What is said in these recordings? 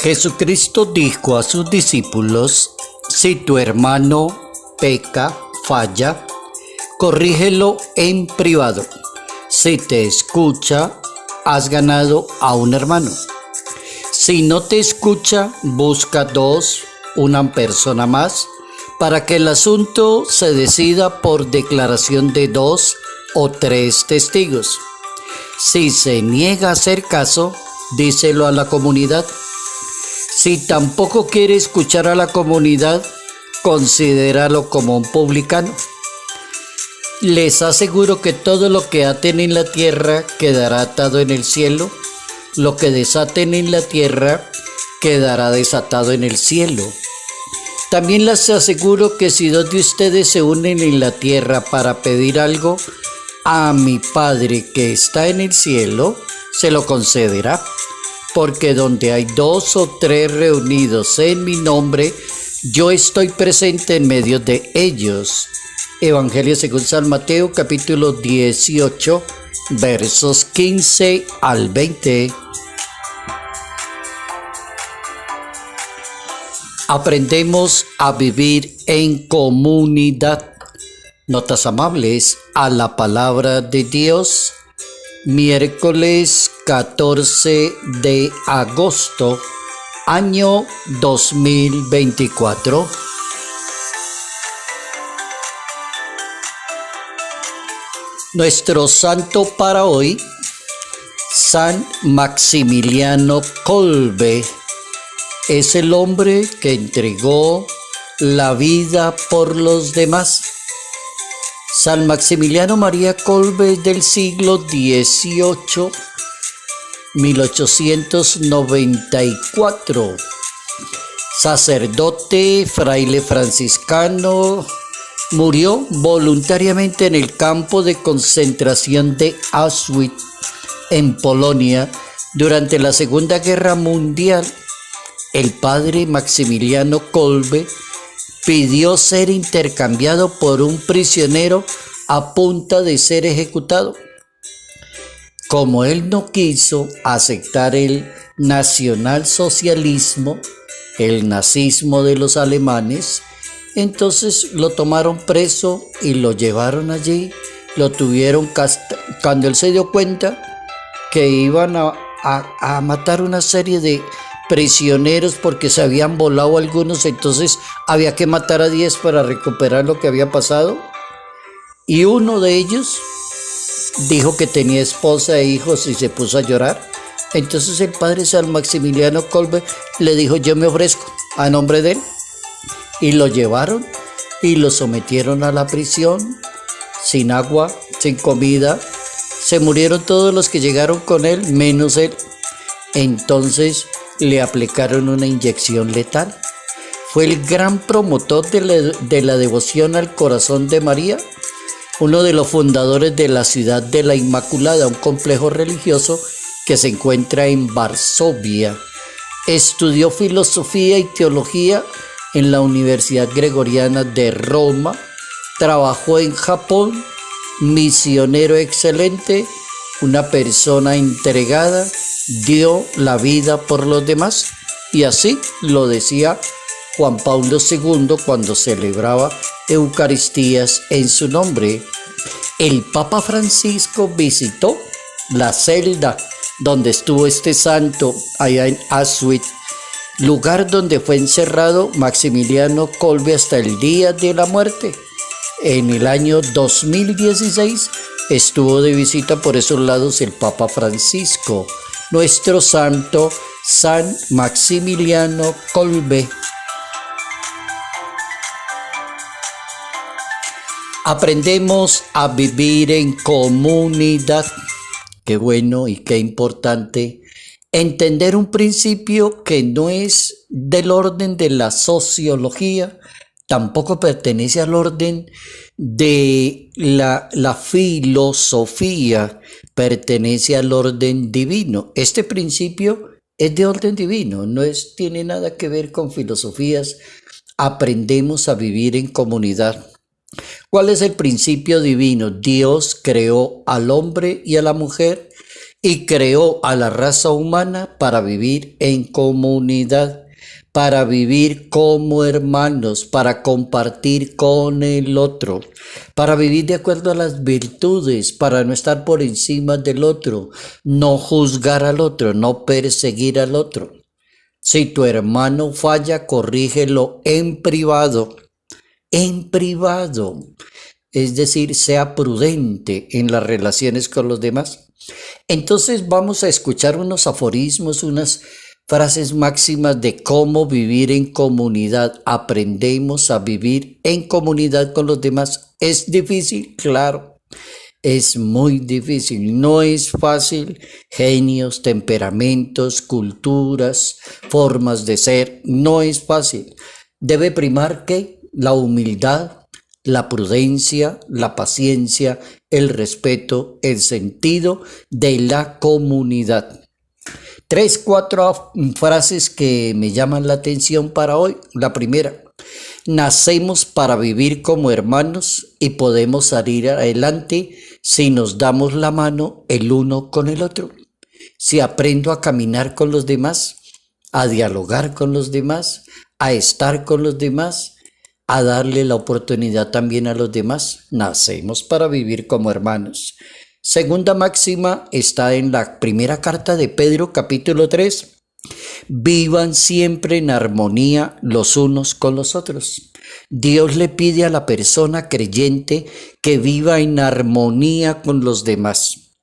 Jesucristo dijo a sus discípulos: si tu hermano peca, falla, corrígelo en privado. Si te escucha, has ganado a un hermano. Si no te escucha, busca una persona más, para que el asunto se decida por declaración de 2 o 3 testigos. Si se niega a hacer caso, díselo a la comunidad. Si tampoco quiere escuchar a la comunidad, considéralo como un publicano. Les aseguro que todo lo que aten en la tierra quedará atado en el cielo, lo que desaten en la tierra quedará desatado en el cielo. También les aseguro que si 2 de ustedes se unen en la tierra para pedir algo, a mi Padre que está en el cielo se lo concederá. Porque donde hay 2 o 3 reunidos en mi nombre, yo estoy presente en medio de ellos. Evangelio según San Mateo, capítulo 18, versos 15 al 20. Aprendemos a vivir en comunidad. Notas amables a la palabra de Dios. Miércoles 14 de agosto, año 2024. Nuestro santo para hoy, San Maximiliano Kolbe, es el hombre que entregó la vida por los demás. San Maximiliano María Kolbe del siglo XVIII, 1894. Sacerdote, fraile franciscano, murió voluntariamente en el campo de concentración de Auschwitz, en Polonia, durante la Segunda Guerra Mundial. El padre Maximiliano Kolbe pidió ser intercambiado por un prisionero a punta de ser ejecutado. Como él no quiso aceptar el nacionalsocialismo, el nazismo de los alemanes, entonces lo tomaron preso y lo llevaron allí, lo tuvieron cuando él se dio cuenta que iban a matar una serie de prisioneros porque se habían volado algunos, entonces había que matar a 10 para recuperar lo que había pasado. Y uno de ellos dijo que tenía esposa e hijos y se puso a llorar. Entonces el padre San Maximiliano Kolbe le dijo: yo me ofrezco a nombre de él. Y lo llevaron y lo sometieron a la prisión, sin agua, sin comida. Se murieron todos los que llegaron con él, menos él. Entonces le aplicaron una inyección letal. Fue el gran promotor de la devoción al corazón de María, uno de los fundadores de la ciudad de la Inmaculada, un complejo religioso que se encuentra en Varsovia. Estudió filosofía y teología en la Universidad Gregoriana de Roma. Trabajó en Japón, misionero excelente, una persona entregada, dio la vida por los demás, y así lo decía Juan Pablo II cuando celebraba Eucaristías en su nombre. El Papa Francisco visitó la celda donde estuvo este santo, allá en Auschwitz, lugar donde fue encerrado Maximiliano Kolbe hasta el día de la muerte. En el año 2016 estuvo de visita por esos lados el Papa Francisco. Nuestro santo, San Maximiliano Kolbe. Aprendemos a vivir en comunidad. Qué bueno y qué importante entender un principio que no es del orden de la sociología, tampoco pertenece al orden de la filosofía, pertenece al orden divino. Este principio es de orden divino, tiene nada que ver con filosofías. Aprendemos a vivir en comunidad. ¿Cuál es el principio divino? Dios creó al hombre y a la mujer y creó a la raza humana para vivir en comunidad, para vivir como hermanos, para compartir con el otro, para vivir de acuerdo a las virtudes, para no estar por encima del otro, no juzgar al otro, no perseguir al otro. Si tu hermano falla, corrígelo en privado. En privado, es decir, sea prudente en las relaciones con los demás. Entonces vamos a escuchar unos aforismos, unas frases máximas de cómo vivir en comunidad. Aprendemos a vivir en comunidad con los demás. ¿Es difícil? Claro, es muy difícil. No es fácil. Genios, temperamentos, culturas, formas de ser. No es fácil. Debe primar ¿qué? La humildad, la prudencia, la paciencia, el respeto, el sentido de la comunidad. 3, 4 frases que me llaman la atención para hoy. La primera, nacemos para vivir como hermanos y podemos salir adelante si nos damos la mano el uno con el otro. Si aprendo a caminar con los demás, a dialogar con los demás, a estar con los demás, a darle la oportunidad también a los demás. Nacemos para vivir como hermanos. Segunda máxima está en la primera carta de Pedro, capítulo 3. Vivan siempre en armonía los unos con los otros. Dios le pide a la persona creyente que viva en armonía con los demás.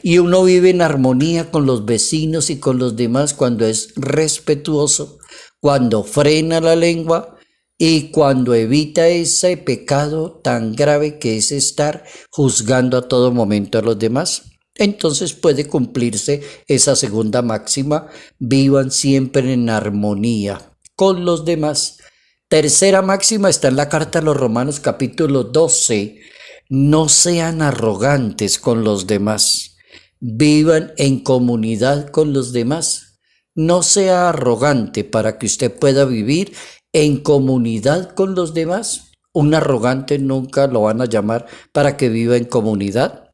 Y uno vive en armonía con los vecinos y con los demás cuando es respetuoso, cuando frena la lengua, y cuando evita ese pecado tan grave que es estar juzgando a todo momento a los demás. Entonces puede cumplirse esa segunda máxima, vivan siempre en armonía con los demás. Tercera máxima está en la carta a los Romanos capítulo 12, no sean arrogantes con los demás, vivan en comunidad con los demás. No sea arrogante para que usted pueda vivir en comunidad con los demás. Un arrogante nunca lo van a llamar para que viva en comunidad.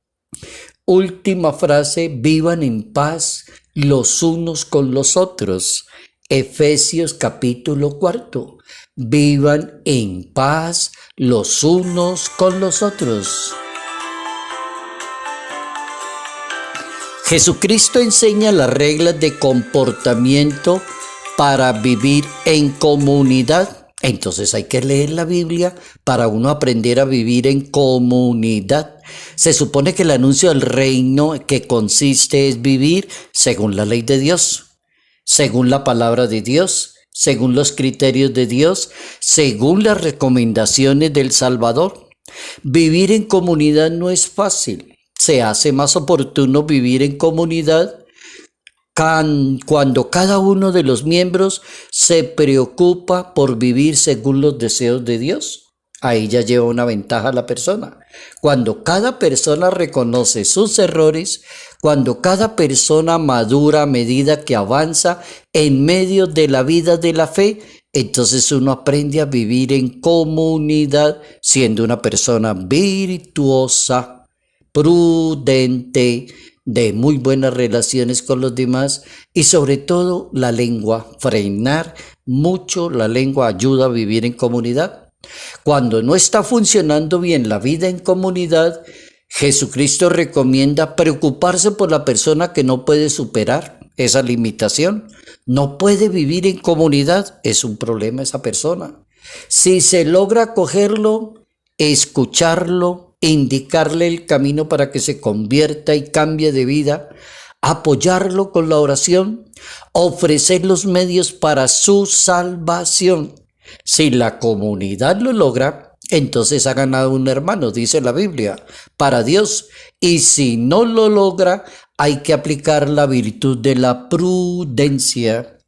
Última frase, vivan en paz los unos con los otros. Efesios capítulo 4. Vivan en paz los unos con los otros. Jesucristo enseña las reglas de comportamiento para vivir en comunidad. Entonces hay que leer la Biblia para uno aprender a vivir en comunidad. Se supone que el anuncio del reino que consiste es vivir según la ley de Dios, según la palabra de Dios, según los criterios de Dios, según las recomendaciones del Salvador. Vivir en comunidad no es fácil. Se hace más oportuno vivir en comunidad cuando cada uno de los miembros se preocupa por vivir según los deseos de Dios. Ahí ya lleva una ventaja la persona. Cuando cada persona reconoce sus errores, cuando cada persona madura a medida que avanza en medio de la vida de la fe, entonces uno aprende a vivir en comunidad, siendo una persona virtuosa, prudente, de muy buenas relaciones con los demás y sobre todo la lengua. Frenar mucho la lengua ayuda a vivir en comunidad. Cuando no está funcionando bien la vida en comunidad, Jesucristo recomienda preocuparse por la persona que no puede superar esa limitación. No puede vivir en comunidad, es un problema esa persona. Si se logra cogerlo, escucharlo, indicarle el camino para que se convierta y cambie de vida, apoyarlo con la oración, ofrecer los medios para su salvación. Si la comunidad lo logra, entonces ha ganado un hermano, dice la Biblia, para Dios. Y si no lo logra, hay que aplicar la virtud de la prudencia.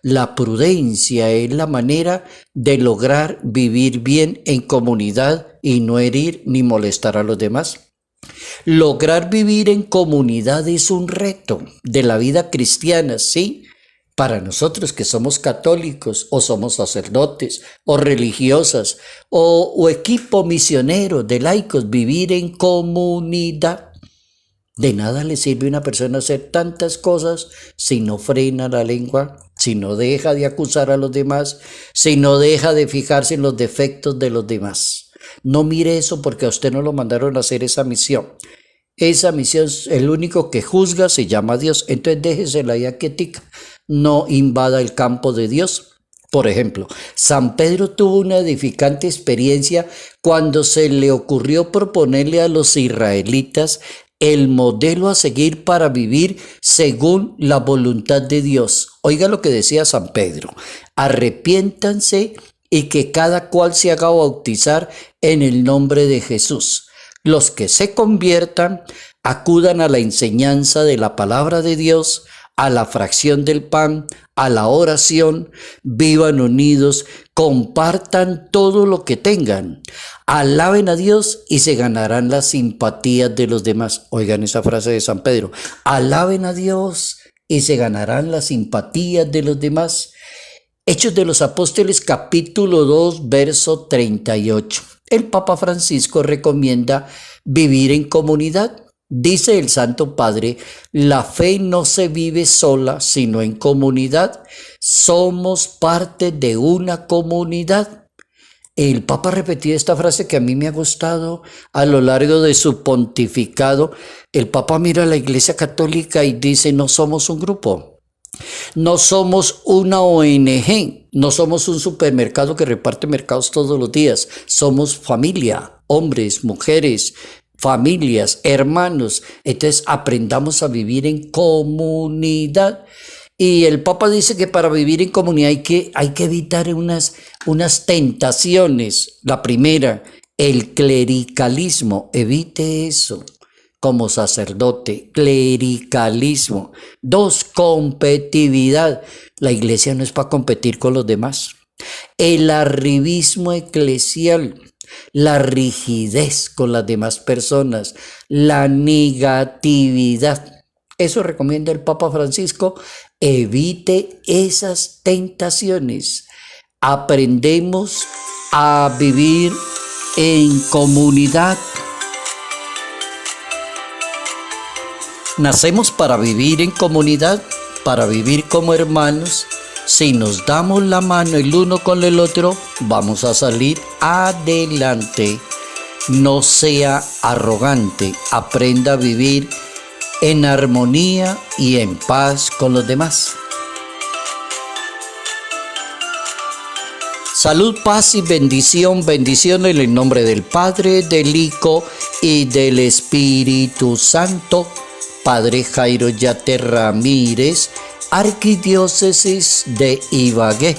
La prudencia es la manera de lograr vivir bien en comunidad y no herir ni molestar a los demás. Lograr vivir en comunidad es un reto de la vida cristiana, ¿sí? Para nosotros que somos católicos o somos sacerdotes o religiosas o equipo misionero de laicos, vivir en comunidad. De nada le sirve a una persona hacer tantas cosas si no frena la lengua, si no deja de acusar a los demás, si no deja de fijarse en los defectos de los demás. No mire eso porque a usted no lo mandaron a hacer esa misión. Esa misión, el único que juzga se llama Dios. Entonces déjesela ya quietica. No invada el campo de Dios. Por ejemplo, San Pedro tuvo una edificante experiencia cuando se le ocurrió proponerle a los israelitas el modelo a seguir para vivir según la voluntad de Dios. Oiga lo que decía San Pedro: arrepiéntanse y que cada cual se haga bautizar en el nombre de Jesús. Los que se conviertan acudan a la enseñanza de la palabra de Dios, a la fracción del pan, a la oración, vivan unidos, compartan todo lo que tengan, alaben a Dios y se ganarán las simpatías de los demás. Oigan esa frase de San Pedro: alaben a Dios y se ganarán las simpatías de los demás. Hechos de los Apóstoles, capítulo 2, verso 38. El Papa Francisco recomienda vivir en comunidad. Dice el Santo Padre: la fe no se vive sola, sino en comunidad. Somos parte de una comunidad. El Papa repetía esta frase que a mí me ha gustado a lo largo de su pontificado. El Papa mira a la Iglesia Católica y dice: no somos un grupo. No somos una ONG, no somos un supermercado que reparte mercados todos los días. Somos familia, hombres, mujeres, familias, hermanos. Entonces aprendamos a vivir en comunidad. Y el Papa dice que para vivir en comunidad hay que evitar unas tentaciones. La primera, el clericalismo. Evite eso como sacerdote. Clericalismo. 2, competitividad. La iglesia no es para competir con los demás. El arribismo eclesial. La rigidez con las demás personas. La negatividad. Eso recomienda el Papa Francisco. Evite esas tentaciones. Aprendemos a vivir en comunidad. Nacemos para vivir en comunidad, para vivir como hermanos. Si nos damos la mano el uno con el otro, vamos a salir adelante. No sea arrogante, aprenda a vivir en armonía y en paz con los demás. Salud, paz y bendición, bendición en el nombre del Padre, del Hijo y del Espíritu Santo. Padre Jairo Yate Ramírez, Arquidiócesis de Ibagué.